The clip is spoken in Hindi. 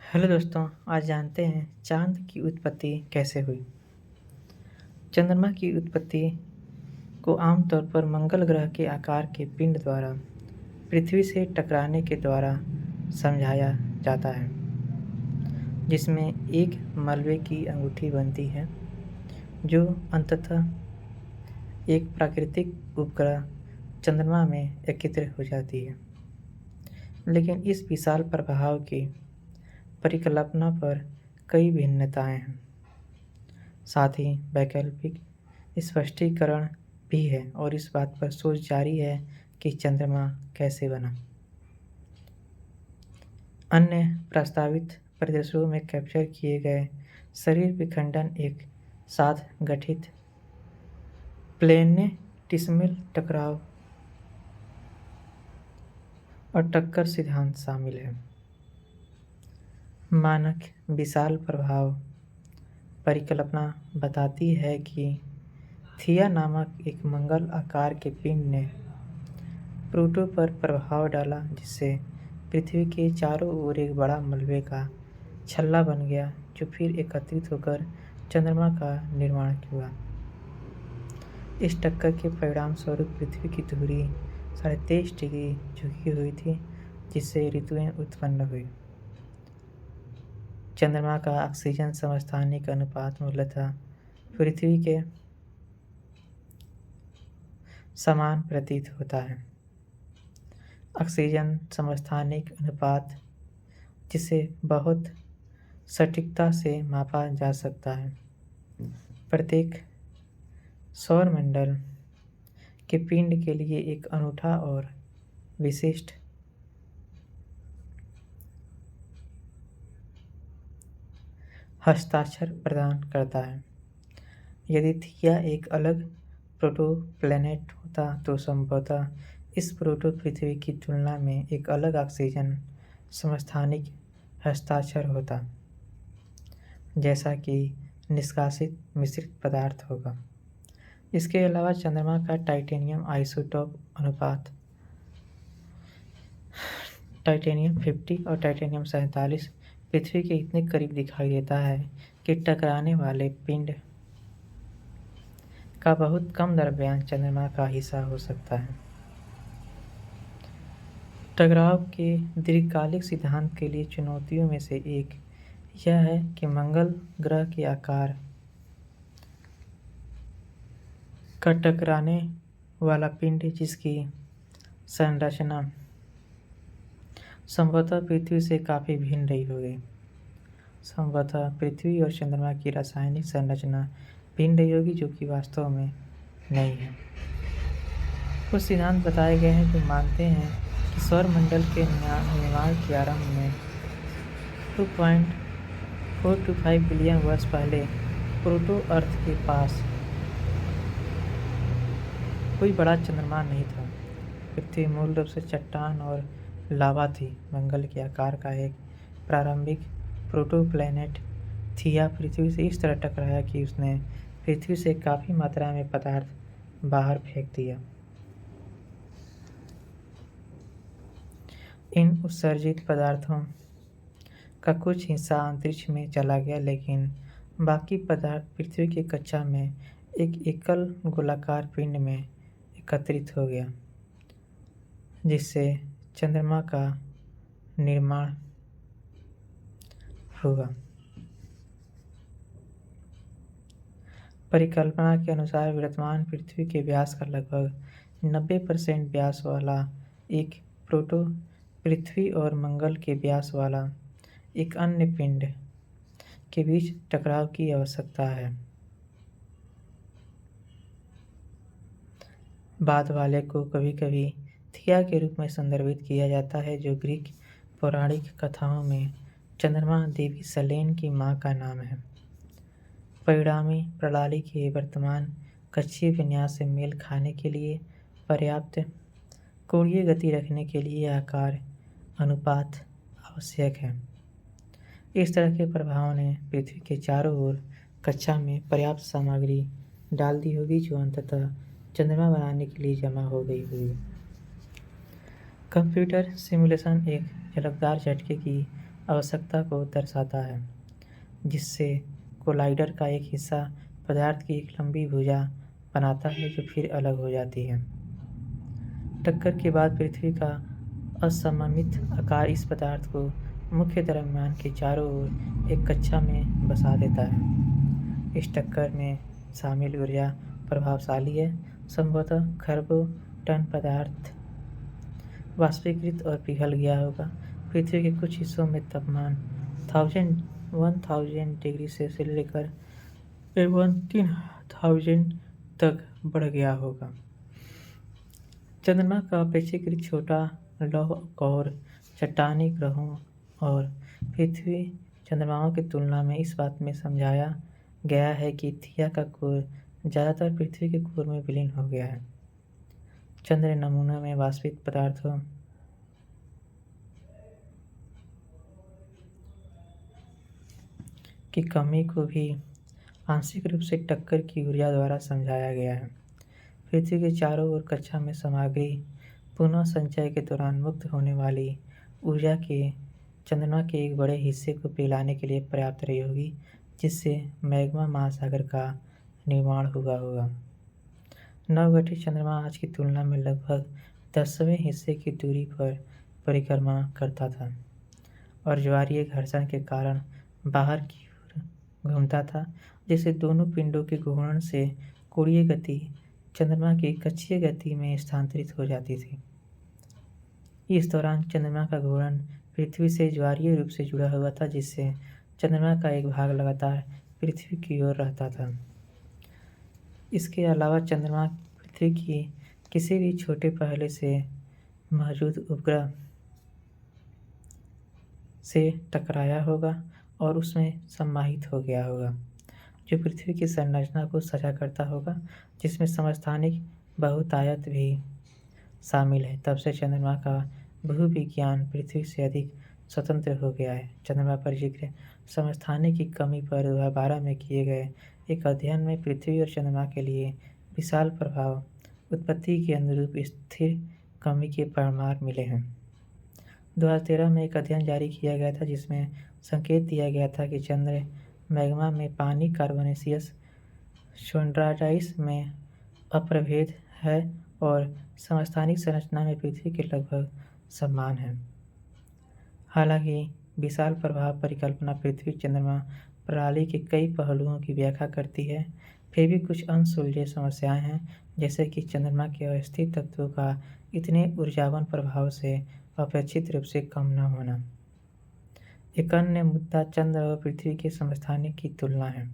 हेलो दोस्तों, आज जानते हैं चाँद की उत्पत्ति कैसे हुई। चंद्रमा की उत्पत्ति को आमतौर पर मंगल ग्रह के आकार के पिंड द्वारा पृथ्वी से टकराने के द्वारा समझाया जाता है, जिसमें एक मलबे की अंगूठी बनती है, जो अंततः एक प्राकृतिक उपग्रह चंद्रमा में एकत्रित हो जाती है। लेकिन इस विशाल प्रभाव की परिकल्पना पर कई भिन्नताएं हैं। साथ ही वैकल्पिक स्पष्टीकरण भी है और इस बात पर सोच जारी है कि चंद्रमा कैसे बना। अन्य प्रस्तावित परिदृश्यों में कैप्चर किए गए शरीर विखंडन एक साथ गठित प्लेनेटिसिमल टकराव और टक्कर सिद्धांत शामिल है। मानक विशाल प्रभाव परिकल्पना बताती है कि थिया नामक एक मंगल आकार के पिंड ने प्लूटो पर प्रभाव डाला, जिससे पृथ्वी के चारों ओर एक बड़ा मलबे का छल्ला बन गया, जो फिर एकत्रित होकर चंद्रमा का निर्माण हुआ। इस टक्कर के परिणाम स्वरूप पृथ्वी की धुरी 23.5 डिग्री झुकी हुई थी, जिससे ऋतुएं उत्पन्न हुई। चंद्रमा का ऑक्सीजन समस्थानिक अनुपात मूलतः पृथ्वी के समान प्रतीत होता है। ऑक्सीजन समस्थानिक अनुपात, जिसे बहुत सटीकता से मापा जा सकता है, प्रत्येक सौरमंडल के पिंड के लिए एक अनूठा और विशिष्ट हस्ताक्षर प्रदान करता है। यदि थिया एक अलग प्रोटोप्लैनेट होता तो संभवतः इस प्रोटो पृथ्वी की तुलना में एक अलग ऑक्सीजन समस्थानिक हस्ताक्षर होता, जैसा कि निष्कासित मिश्रित पदार्थ होगा। इसके अलावा चंद्रमा का टाइटेनियम आइसोटोप अनुपात टाइटेनियम 50 और टाइटेनियम 47 पृथ्वी के इतने करीब दिखाई देता है कि टकराने वाले पिंड का बहुत कम द्रव्यमान चंद्रमा का हिस्सा हो सकता है। टकराव के दीर्घकालिक सिद्धांत के लिए चुनौतियों में से एक यह है कि मंगल ग्रह के आकार का टकराने वाला पिंड, जिसकी संरचना संभवतः पृथ्वी से काफ़ी भिन्न रही होगी। संभवतः पृथ्वी और चंद्रमा की रासायनिक संरचना भिन्न रही होगी, जो कि वास्तव में नहीं है। कुछ सिद्धांत बताए गए हैं जो मानते हैं कि सौरमंडल के निर्माण के आरंभ में 2.425 बिलियन वर्ष पहले प्लूटो अर्थ के पास कोई बड़ा चंद्रमा नहीं था। पृथ्वी मूल रूप से चट्टान और लावा थी। मंगल के आकार का एक प्रारंभिक प्रोटोप्लैनेट थिया पृथ्वी से इस तरह टकराया कि उसने पृथ्वी से काफ़ी मात्रा में पदार्थ बाहर फेंक दिया। इन उत्सर्जित पदार्थों का कुछ हिस्सा अंतरिक्ष में चला गया, लेकिन बाकी पदार्थ पृथ्वी की कक्षा में एक एकल गोलाकार पिंड में एकत्रित हो गया, जिससे चंद्रमा का निर्माण हुआ। परिकल्पना के अनुसार वर्तमान पृथ्वी के व्यास का लगभग 90% व्यास वाला एक प्रोटो पृथ्वी और मंगल के व्यास वाला एक अन्य पिंड के बीच टकराव की आवश्यकता है। बाद वाले को कभी कभी थिया के रूप में संदर्भित किया जाता है, जो ग्रीक पौराणिक कथाओं में चंद्रमा देवी सेलेन की मां का नाम है। परिणामी प्रणाली के वर्तमान कक्षीय विन्यास से मेल खाने के लिए पर्याप्त कोणीय गति रखने के लिए आकार अनुपात आवश्यक है। इस तरह के प्रभाव ने पृथ्वी के चारों ओर कक्षा में पर्याप्त सामग्री डाल दी होगी, जो अंततः चंद्रमा बनाने के लिए जमा हो गई होगी। कंप्यूटर सिमुलेशन एक झलकदार झटके की आवश्यकता को दर्शाता है, जिससे कोलाइडर का एक हिस्सा पदार्थ की एक लंबी भुजा बनाता है जो फिर अलग हो जाती है। टक्कर के बाद पृथ्वी का असममित आकार इस पदार्थ को मुख्य द्रव्यमान के चारों ओर एक कक्षा में बसा देता है। इस टक्कर में शामिल ऊर्जा प्रभावशाली है, संभवतः खरबों टन पदार्थ वाष्पीकृत और पिघल गया होगा। पृथ्वी के कुछ हिस्सों में तापमान 1000 डिग्री से लेकर 3000 तक बढ़ गया होगा। चंद्रमा का अपेक्षाकृत छोटा लौह और चट्टानी ग्रहों और पृथ्वी चंद्रमाओं की तुलना में इस बात में समझाया गया है कि थिया का कोर ज़्यादातर पृथ्वी के कोर में विलीन हो गया है। चंद्र नमूनों में वाष्पित पदार्थों की कमी को भी आंशिक रूप से टक्कर की ऊर्जा द्वारा समझाया गया है। पृथ्वी के चारों ओर कक्षा में सामग्री पुनः संचय के दौरान मुक्त होने वाली ऊर्जा के चंद्रमा के एक बड़े हिस्से को पिघलाने के लिए पर्याप्त रही होगी, जिससे मैग्मा महासागर का निर्माण हुआ होगा। नवगठित चंद्रमा आज की तुलना में लगभग 10वें हिस्से की दूरी पर परिक्रमा करता था और ज्वारीय घर्षण के कारण बाहर की ओर घूमता था, जिससे दोनों पिंडों के घूर्णन से कोणीय गति चंद्रमा की कक्षीय गति में स्थानांतरित हो जाती थी। इस दौरान चंद्रमा का घूर्णन पृथ्वी से ज्वारीय रूप से जुड़ा हुआ था, जिससे चंद्रमा का एक भाग लगातार पृथ्वी की ओर रहता था। इसके अलावा चंद्रमा पृथ्वी की किसी भी छोटे पहले से मौजूद उपग्रह से टकराया होगा और उसमें सम्माहित हो गया होगा, जो पृथ्वी की संरचना को साझा करता होगा, जिसमें समस्थानिक बहुतायत भी शामिल है। तब से चंद्रमा का भूविज्ञान पृथ्वी से अधिक स्वतंत्र हो गया है। चंद्रमा पर जिक्र समस्थानिक की कमी पर 2012 में किए गए एक अध्ययन में पृथ्वी और चंद्रमा के लिए विशाल प्रभाव उत्पत्ति के अनुरूप स्थिर कमी के प्रमाण मिले हैं। 2013 में एक अध्ययन जारी किया गया था, जिसमें संकेत दिया गया था कि चंद्र मैग्मा में पानी कार्बोनेसियस शोंड्राटाइस में अप्रभेद है और समस्थानिक संरचना में पृथ्वी के लगभग समान है। हालांकि विशाल प्रभाव परिकल्पना पृथ्वी चंद्रमा प्रणाली के कई पहलुओं की व्याख्या करती है, फिर भी कुछ अनसुलझे समस्याएं हैं, जैसे कि चंद्रमा के अस्थिर तत्वों का इतने ऊर्जावान प्रभाव से अपेक्षित रूप से कम न होना। एक अन्य मुद्दा चंद्र और पृथ्वी के समस्थानिक की तुलना है।